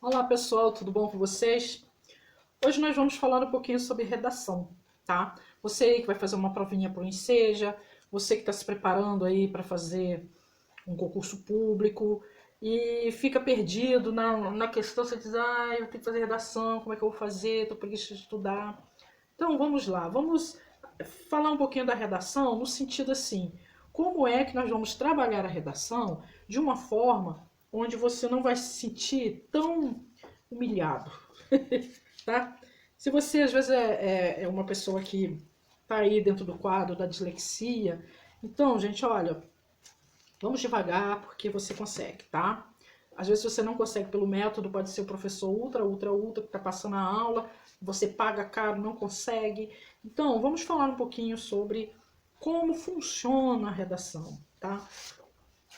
Olá pessoal, tudo bom com vocês? Hoje nós vamos falar um pouquinho sobre redação, tá? Você aí que vai fazer uma provinha para o Enseja, você que está se preparando aí para fazer um concurso público e fica perdido na questão, você diz, eu tenho que fazer redação, como é que eu vou fazer? Estou preguiça de estudar. Então vamos lá, vamos falar um pouquinho da redação no sentido assim, como é que nós vamos trabalhar a redação de uma forma onde você não vai se sentir tão humilhado, tá? Se você às vezes é uma pessoa que está aí dentro do quadro da dislexia, então, gente, olha, vamos devagar porque você consegue, tá? Às vezes você não consegue pelo método, pode ser o professor ultra que está passando a aula, você paga caro, não consegue. Então, vamos falar um pouquinho sobre como funciona a redação, tá?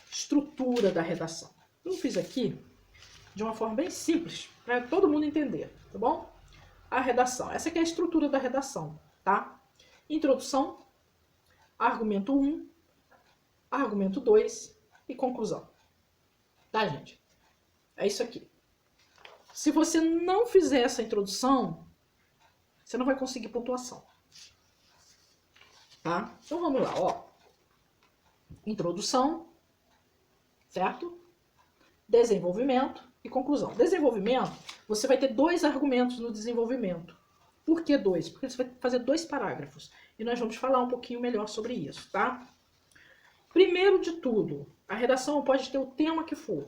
Estrutura da redação. Eu fiz aqui de uma forma bem simples, para todo mundo entender, tá bom? A redação. Essa aqui é a estrutura da redação, tá? Introdução, argumento 1, argumento 2 e conclusão. Tá, gente? É isso aqui. Se você não fizer essa introdução, você não vai conseguir pontuação. Tá? Então vamos lá, ó. Introdução, certo? Desenvolvimento e conclusão. Desenvolvimento, você vai ter dois argumentos no desenvolvimento. Por que dois? Porque você vai fazer dois parágrafos. E nós vamos falar um pouquinho melhor sobre isso, tá? Primeiro de tudo, a redação pode ter o tema que for.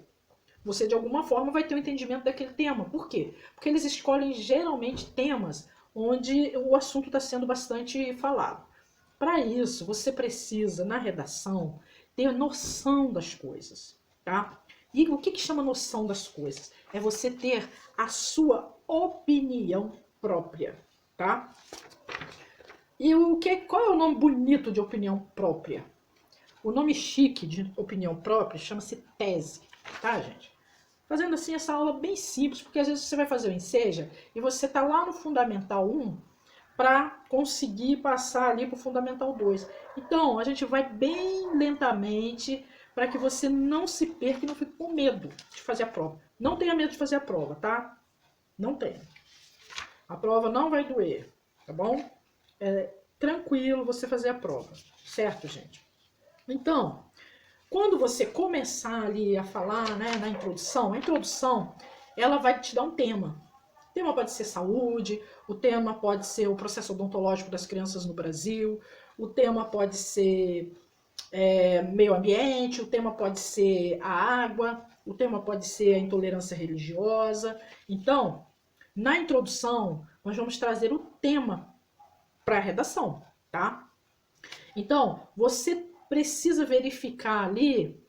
Você, de alguma forma, vai ter um entendimento daquele tema. Por quê? Porque eles escolhem, geralmente, temas onde o assunto está sendo bastante falado. Para isso, você precisa, na redação, ter noção das coisas, tá? E o que chama noção das coisas? É você ter a sua opinião própria, tá? E qual é o nome bonito de opinião própria? O nome chique de opinião própria chama-se tese, tá, gente? Fazendo assim essa aula bem simples, porque às vezes você vai fazer o Enseja e você tá lá no Fundamental 1 para conseguir passar ali para o Fundamental 2. Então, a gente vai bem lentamente para que você não se perca e não fique com medo de fazer a prova. Não tenha medo de fazer a prova, tá? Não tenha. A prova não vai doer, tá bom? É tranquilo você fazer a prova, certo, gente? Então, quando você começar ali a falar, né, na introdução, a introdução, ela vai te dar um tema. O tema pode ser saúde, o tema pode ser o processo odontológico das crianças no Brasil, o tema pode ser meio ambiente, o tema pode ser a água, o tema pode ser a intolerância religiosa. Então, na introdução, nós vamos trazer o tema para a redação, tá? Então, você precisa verificar ali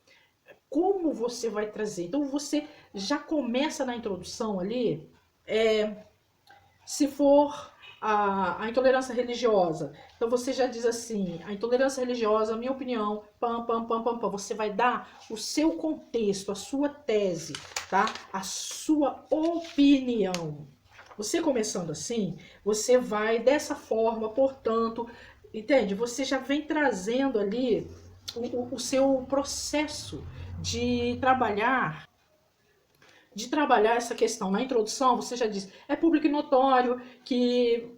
como você vai trazer. Então, você já começa na introdução ali, se for a intolerância religiosa. Então, você já diz assim, a intolerância religiosa, minha opinião, pam, pam, pam, pam, pam. Você vai dar o seu contexto, a sua tese, tá? A sua opinião. Você começando assim, você vai dessa forma, portanto, entende? Você já vem trazendo ali o seu processo de trabalhar essa questão. Na introdução, você já diz, é público e notório que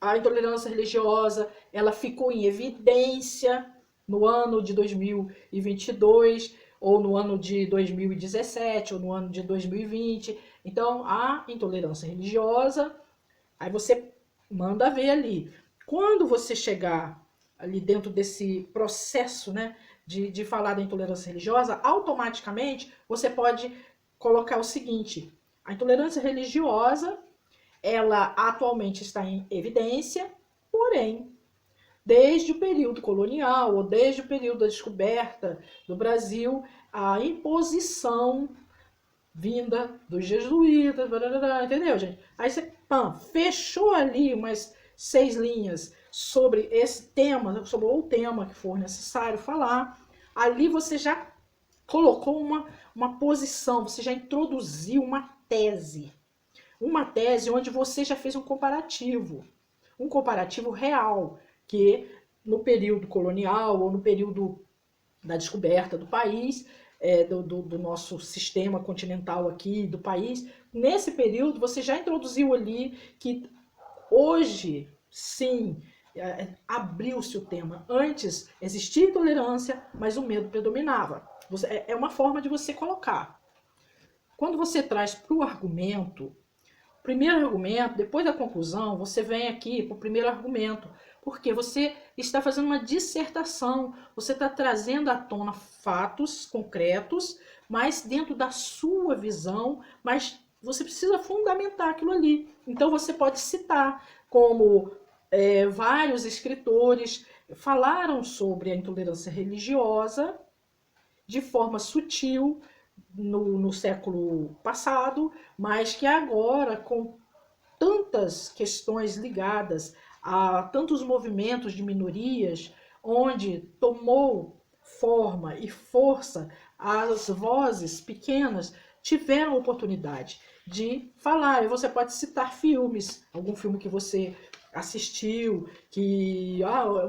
a intolerância religiosa ela ficou em evidência no ano de 2022, ou no ano de 2017, ou no ano de 2020. Então, a intolerância religiosa, aí você manda ver ali. Quando você chegar ali dentro desse processo, né, de falar da intolerância religiosa, automaticamente você pode colocar o seguinte: a intolerância religiosa, ela atualmente está em evidência, porém, desde o período colonial ou desde o período da descoberta do Brasil, a imposição vinda dos jesuítas, entendeu, gente? Aí você fechou ali umas 6 linhas sobre esse tema, sobre o tema que for necessário falar. Ali você já colocou uma posição, você já introduziu uma tese. Uma tese onde você já fez um comparativo real, que no período colonial ou no período da descoberta do país, do nosso sistema continental aqui, do país. Nesse período, você já introduziu ali que hoje, sim, abriu-se o tema. Antes existia intolerância, mas o medo predominava. É uma forma de você colocar. Quando você traz para o argumento, primeiro argumento, depois da conclusão, você vem aqui para o primeiro argumento, porque você está fazendo uma dissertação, você está trazendo à tona fatos concretos, mas dentro da sua visão, mas você precisa fundamentar aquilo ali. Então você pode citar como vários escritores falaram sobre a intolerância religiosa de forma sutil, no século passado, mas que agora, com tantas questões ligadas a tantos movimentos de minorias, onde tomou forma e força as vozes pequenas, tiveram oportunidade de falar. E você pode citar filmes, algum filme que você assistiu, que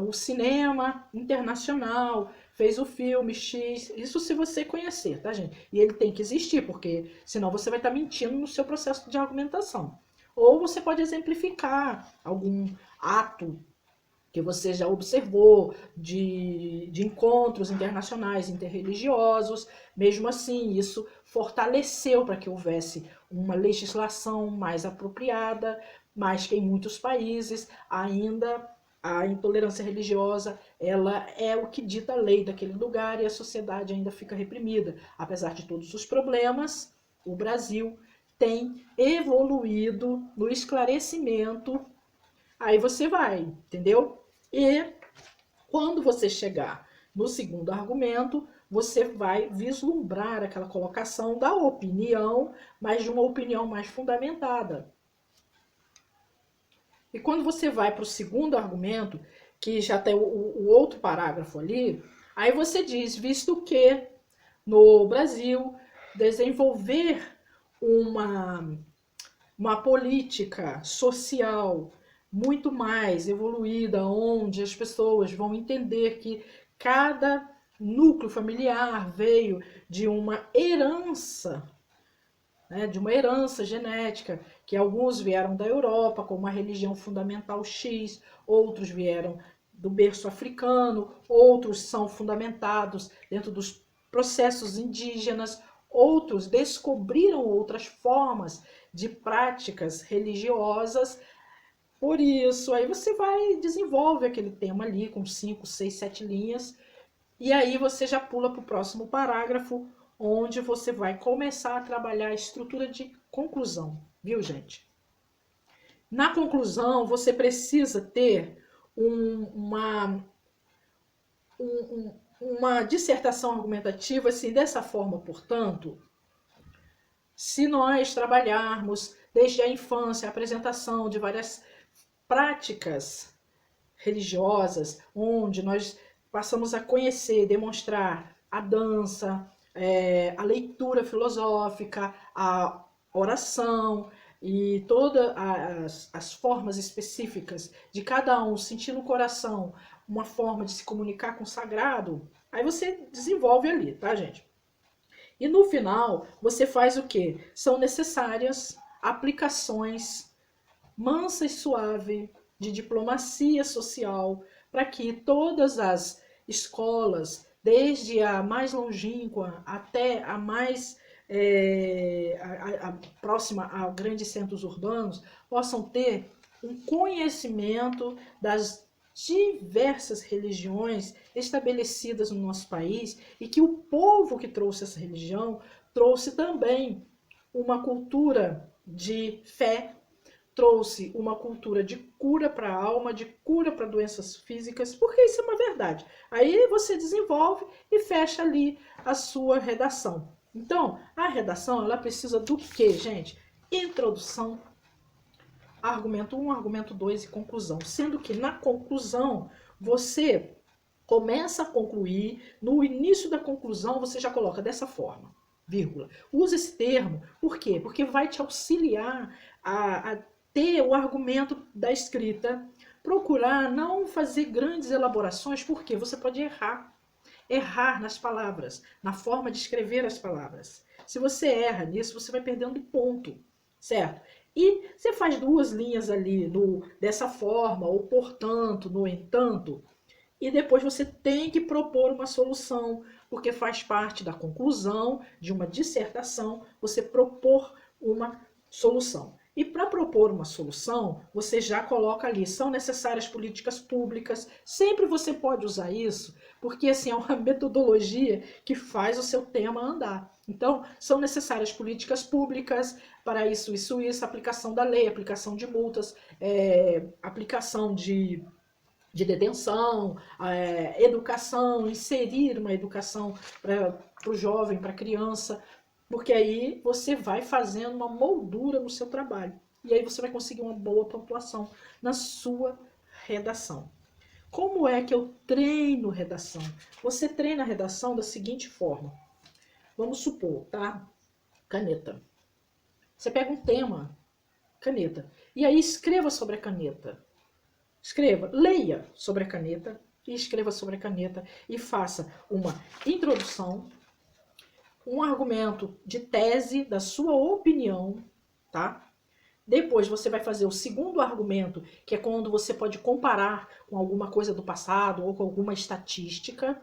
o cinema internacional fez o filme X, isso se você conhecer, tá, gente? E ele tem que existir, porque senão você vai estar mentindo no seu processo de argumentação. Ou você pode exemplificar algum ato que você já observou de encontros internacionais, interreligiosos. Mesmo assim, isso fortaleceu para que houvesse uma legislação mais apropriada, mas que em muitos países ainda a intolerância religiosa ela é o que dita a lei daquele lugar e a sociedade ainda fica reprimida. Apesar de todos os problemas, o Brasil tem evoluído no esclarecimento. Aí você vai, entendeu? E quando você chegar no segundo argumento, você vai vislumbrar aquela colocação da opinião, mas de uma opinião mais fundamentada. E quando você vai para o segundo argumento, que já tem o outro parágrafo ali, aí você diz, visto que no Brasil desenvolver uma política social muito mais evoluída, onde as pessoas vão entender que cada núcleo familiar veio de uma herança, né, de uma herança genética, que alguns vieram da Europa com uma religião fundamental X, outros vieram do berço africano, outros são fundamentados dentro dos processos indígenas, outros descobriram outras formas de práticas religiosas. Por isso, aí você vai desenvolve aquele tema ali com 5, 6, 7 linhas, e aí você já pula para o próximo parágrafo, onde você vai começar a trabalhar a estrutura de conclusão, viu, gente? Na conclusão, você precisa ter uma dissertação argumentativa assim, dessa forma, portanto, se nós trabalharmos desde a infância a apresentação de várias práticas religiosas, onde nós passamos a conhecer, demonstrar a dança, a leitura filosófica, a oração e todas as formas específicas de cada um, sentir no coração uma forma de se comunicar com o sagrado, aí você desenvolve ali, tá, gente? E no final, você faz o quê? São necessárias aplicações mansa e suave de diplomacia social para que todas as escolas, desde a mais longínqua até a mais a próxima a grandes centros urbanos, possam ter um conhecimento das diversas religiões estabelecidas no nosso país e que o povo que trouxe essa religião trouxe também uma cultura de fé, trouxe uma cultura de cura para a alma, de cura para doenças físicas, porque isso é uma verdade. Aí você desenvolve e fecha ali a sua redação. Então, a redação, ela precisa do quê, gente? Introdução, argumento 1, argumento 2 e conclusão. Sendo que na conclusão, você começa a concluir, no início da conclusão você já coloca dessa forma, vírgula. Usa esse termo, por quê? Porque vai te auxiliar a ter o argumento da escrita, procurar não fazer grandes elaborações, porque você pode errar. errar nas palavras, na forma de escrever as palavras. Se você erra nisso, você vai perdendo ponto, certo? E você faz duas linhas ali, dessa forma, ou portanto, no entanto, e depois você tem que propor uma solução, porque faz parte da conclusão de uma dissertação você propor uma solução. E para propor uma solução, você já coloca ali, são necessárias políticas públicas, sempre você pode usar isso, porque assim, é uma metodologia que faz o seu tema andar. Então, são necessárias políticas públicas para isso, aplicação da lei, aplicação de multas, aplicação de detenção, educação, inserir uma educação para o jovem, para a criança, porque aí você vai fazendo uma moldura no seu trabalho. E aí você vai conseguir uma boa pontuação na sua redação. Como é que eu treino redação? Você treina a redação da seguinte forma. Vamos supor, tá? Caneta. Você pega um tema, caneta, e aí escreva sobre a caneta. Escreva, leia sobre a caneta e escreva sobre a caneta e faça uma introdução, um argumento de tese da sua opinião, tá? Depois você vai fazer o segundo argumento, que é quando você pode comparar com alguma coisa do passado ou com alguma estatística.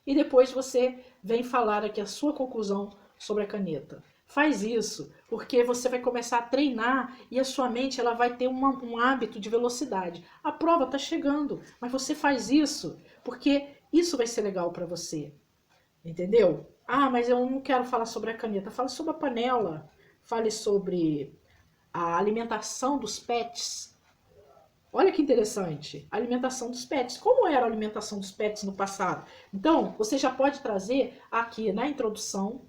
E depois você vem falar aqui a sua conclusão sobre a caneta. Faz isso, porque você vai começar a treinar e a sua mente ela vai ter um hábito de velocidade. A prova está chegando, mas você faz isso porque isso vai ser legal para você. Entendeu? Ah, mas eu não quero falar sobre a caneta. Fale sobre a panela. Fale sobre a alimentação dos pets. Olha que interessante, a alimentação dos pets. Como era a alimentação dos pets no passado? Então, você já pode trazer aqui na introdução,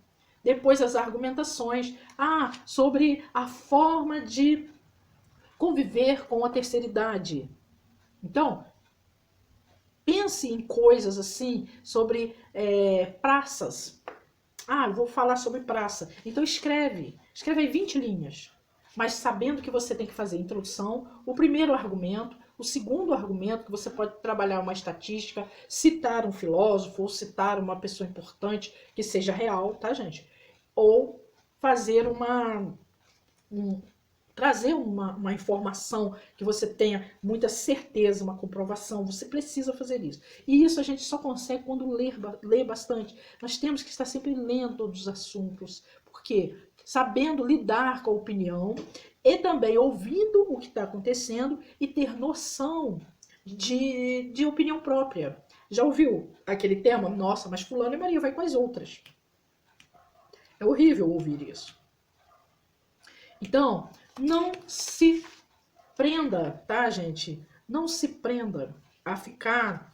depois as argumentações, sobre a forma de conviver com a terceira idade. Então, pense em coisas assim, sobre praças. Eu vou falar sobre praça. Então escreve aí 20 linhas. Mas sabendo que você tem que fazer a introdução, o primeiro argumento, o segundo argumento, que você pode trabalhar uma estatística, citar um filósofo ou citar uma pessoa importante que seja real, tá, gente? Ou fazer trazer uma informação que você tenha muita certeza, uma comprovação, você precisa fazer isso. E isso a gente só consegue quando lê bastante. Nós temos que estar sempre lendo todos os assuntos. Por quê? Sabendo lidar com a opinião e também ouvindo o que está acontecendo e ter noção de opinião própria. Já ouviu aquele tema? Nossa, mas fulano e Maria vai com as outras. É horrível ouvir isso. Então, não se prenda, tá, gente? Não se prenda a ficar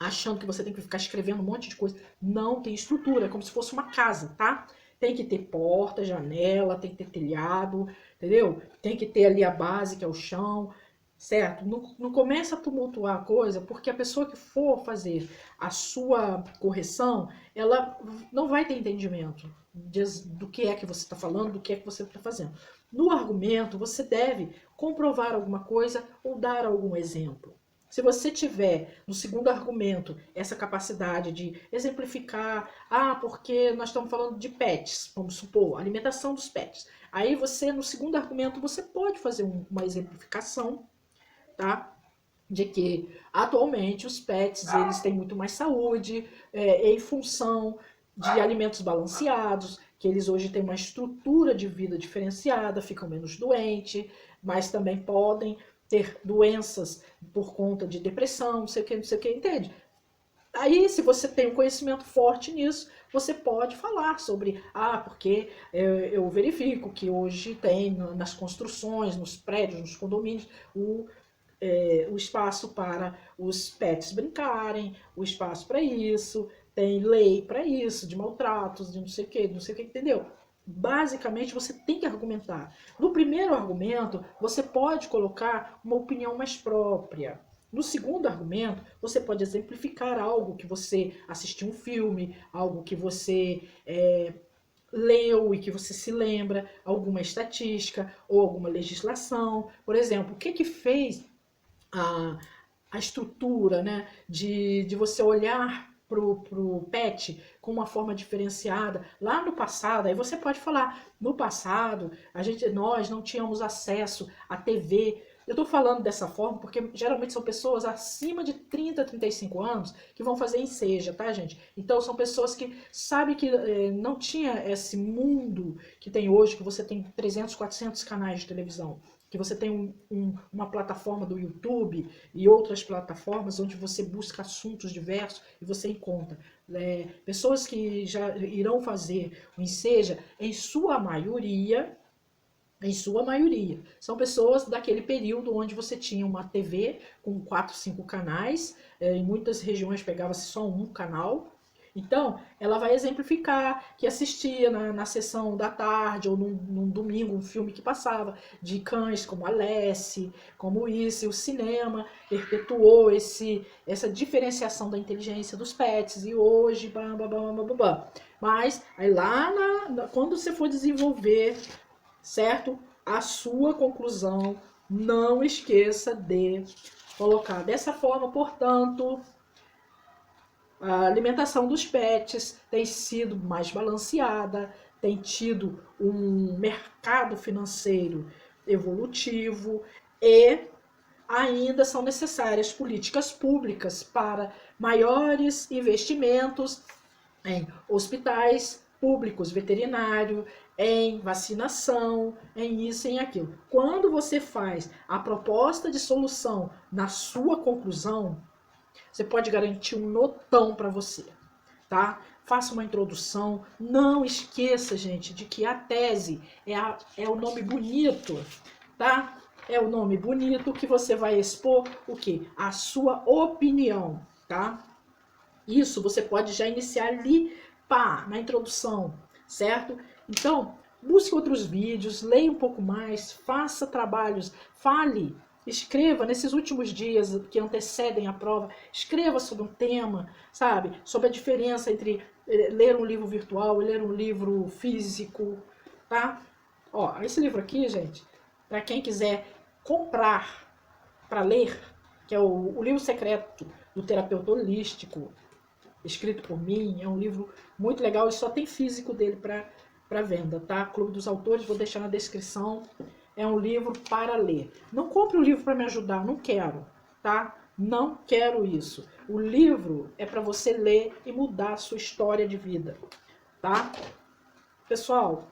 achando que você tem que ficar escrevendo um monte de coisa. Não tem estrutura, é como se fosse uma casa, tá? Tem que ter porta, janela, tem que ter telhado, entendeu? Tem que ter ali a base, que é o chão, certo? Não começa a tumultuar a coisa, porque a pessoa que for fazer a sua correção, ela não vai ter entendimento do que é que você está falando, do que é que você está fazendo. No argumento, você deve comprovar alguma coisa ou dar algum exemplo. Se você tiver, no segundo argumento, essa capacidade de exemplificar, porque nós estamos falando de pets, vamos supor, alimentação dos pets. Aí você, no segundo argumento, você pode fazer uma exemplificação, tá? De que atualmente os pets eles têm muito mais saúde em função de alimentos balanceados, que eles hoje têm uma estrutura de vida diferenciada, ficam menos doentes, mas também podem ter doenças por conta de depressão, não sei o que, entende? Aí, se você tem um conhecimento forte nisso, você pode falar sobre, porque eu verifico que hoje tem nas construções, nos prédios, nos condomínios, o espaço para os pets brincarem, o espaço para isso, tem lei para isso, de maltratos, de não sei o que, entendeu? Basicamente, você tem que argumentar. No primeiro argumento, você pode colocar uma opinião mais própria. No segundo argumento, você pode exemplificar algo que você assistiu um filme, algo que você leu e que você se lembra, alguma estatística ou alguma legislação. Por exemplo, o que fez a estrutura, né, de você olhar pro pet com uma forma diferenciada. Lá no passado, aí você pode falar, no passado, nós não tínhamos acesso à TV. Eu estou falando dessa forma porque geralmente são pessoas acima de 30, 35 anos que vão fazer enseja, tá, gente? Então são pessoas que sabem que não tinha esse mundo que tem hoje, que você tem 300, 400 canais de televisão, que você tem uma plataforma do YouTube e outras plataformas onde você busca assuntos diversos e você encontra. Pessoas que já irão fazer o enseja, em sua maioria, são pessoas daquele período onde você tinha uma TV com 4, 5 canais, em muitas regiões pegava-se só um canal. Então, ela vai exemplificar que assistia na sessão da tarde ou num domingo um filme que passava de cães como Alessi, como isso, e o cinema perpetuou essa diferenciação da inteligência dos pets, e hoje, bam, bam, bam, bam, bam. Mas aí lá quando você for desenvolver, certo? A sua conclusão, não esqueça de colocar dessa forma. Portanto, a alimentação dos pets tem sido mais balanceada, tem tido um mercado financeiro evolutivo e ainda são necessárias políticas públicas para maiores investimentos em hospitais públicos, veterinário, em vacinação, em isso e em aquilo. Quando você faz a proposta de solução na sua conclusão, você pode garantir um notão para você, tá? Faça uma introdução. Não esqueça, gente, de que a tese é o nome bonito, tá? É o nome bonito que você vai expor o quê? A sua opinião, tá? Isso você pode já iniciar ali, pá, na introdução, certo? Então, busque outros vídeos, leia um pouco mais, faça trabalhos, fale, escreva nesses últimos dias que antecedem a prova, escreva sobre um tema, sabe? Sobre a diferença entre ler um livro virtual e ler um livro físico, tá? Ó, esse livro aqui, gente, para quem quiser comprar para ler, que é o livro secreto do terapeuta holístico, escrito por mim, é um livro muito legal e só tem físico dele para venda, tá? Clube dos Autores, vou deixar na descrição. É um livro para ler. Não compre o livro para me ajudar, não quero, tá? Não quero isso. O livro é para você ler e mudar a sua história de vida, tá? Pessoal,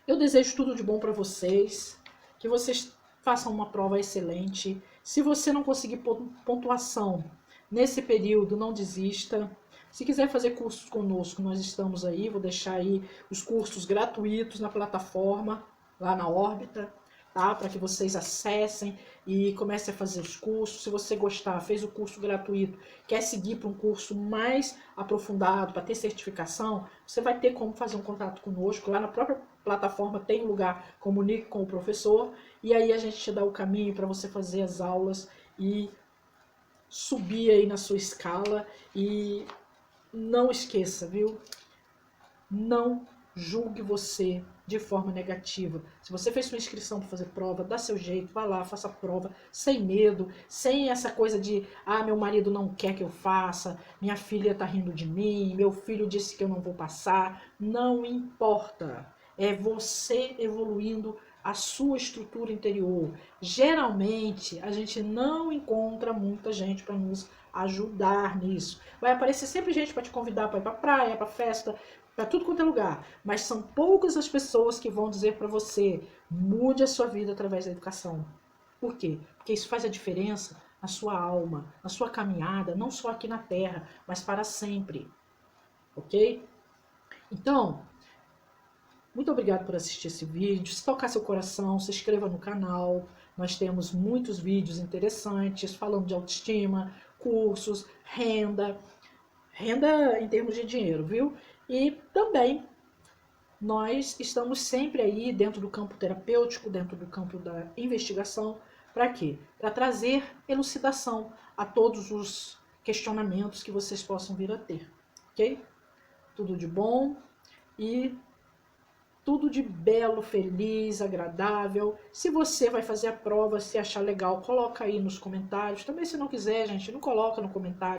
eu desejo tudo de bom para vocês, que vocês façam uma prova excelente. Se você não conseguir pontuação nesse período, não desista. Se quiser fazer cursos conosco, nós estamos aí. Vou deixar aí os cursos gratuitos na plataforma, lá na órbita, tá? Para que vocês acessem e comecem a fazer os cursos. Se você gostar, fez o curso gratuito, quer seguir para um curso mais aprofundado, para ter certificação, você vai ter como fazer um contato conosco. Lá na própria plataforma tem lugar, comunique com o professor, e aí a gente te dá o caminho para você fazer as aulas e subir aí na sua escala. E não esqueça, viu? Não julgue você de forma negativa. Se você fez sua inscrição para fazer prova, dá seu jeito, vá lá, faça a prova, sem medo, sem essa coisa de, meu marido não quer que eu faça, minha filha tá rindo de mim, meu filho disse que eu não vou passar. Não importa. É você evoluindo a sua estrutura interior. Geralmente, a gente não encontra muita gente para nos ajudar nisso. Vai aparecer sempre gente para te convidar para ir para praia, para festa, para tudo quanto é lugar. Mas são poucas as pessoas que vão dizer para você, mude a sua vida através da educação. Por quê? Porque isso faz a diferença na sua alma, na sua caminhada, não só aqui na Terra, mas para sempre. Ok? Então, muito obrigado por assistir esse vídeo. Se tocar seu coração, se inscreva no canal. Nós temos muitos vídeos interessantes falando de autoestima, cursos, renda em termos de dinheiro, viu? E também nós estamos sempre aí dentro do campo terapêutico, dentro do campo da investigação. Para quê? Para trazer elucidação a todos os questionamentos que vocês possam vir a ter, ok? Tudo de bom e tudo de belo, feliz, agradável. Se você vai fazer a prova, se achar legal, coloca aí nos comentários. Também se não quiser, gente, não coloca no comentário.